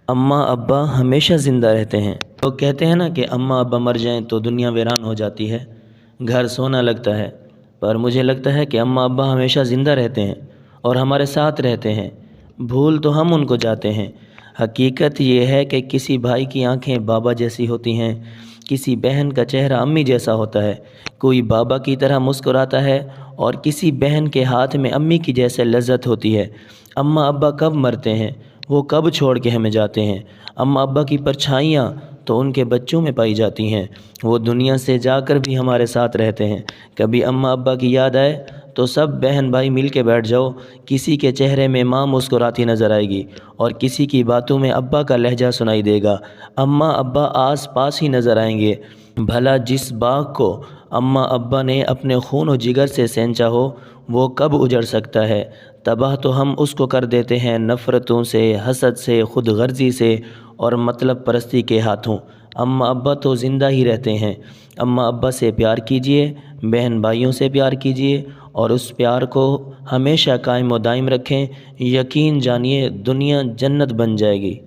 اماں ابا ہمیشہ زندہ رہتے ہیں۔ لوگ کہتے ہیں نا کہ اماں ابا مر جائیں تو دنیا ویران ہو جاتی ہے، گھر سونا لگتا ہے، پر مجھے لگتا ہے کہ اماں ابا ہمیشہ زندہ رہتے ہیں اور ہمارے ساتھ رہتے ہیں۔ بھول تو ہم ان کو جاتے ہیں۔ حقیقت یہ ہے کہ کسی بھائی کی آنکھیں بابا جیسی ہوتی ہیں، کسی بہن کا چہرہ امی جیسا ہوتا ہے، کوئی بابا کی طرح مسکراتا ہے اور کسی بہن کے ہاتھ میں امی کی جیسے لذت ہوتی ہے۔ اماں ابا کب مرتے ہیں؟ وہ کب چھوڑ کے ہمیں جاتے ہیں؟ اماں ابا کی پرچھائیاں تو ان کے بچوں میں پائی جاتی ہیں، وہ دنیا سے جا کر بھی ہمارے ساتھ رہتے ہیں۔ کبھی اماں ابا کی یاد آئے تو سب بہن بھائی مل کے بیٹھ جاؤ، کسی کے چہرے میں ماں مسکراتی نظر آئے گی اور کسی کی باتوں میں ابا کا لہجہ سنائی دے گا۔ اماں ابا آس پاس ہی نظر آئیں گے۔ بھلا جس باغ کو اماں ابا نے اپنے خون و جگر سے سینچا ہو وہ کب اجڑ سکتا ہے؟ تباہ تو ہم اس کو کر دیتے ہیں نفرتوں سے، حسد سے، خود غرضی سے اور مطلب پرستی کے ہاتھوں۔ اماں ابا تو زندہ ہی رہتے ہیں۔ اماں ابا سے پیار کیجیے، بہن بھائیوں سے پیار کیجیے اور اس پیار کو ہمیشہ قائم و دائم رکھیں۔ یقین جانیے دنیا جنت بن جائے گی۔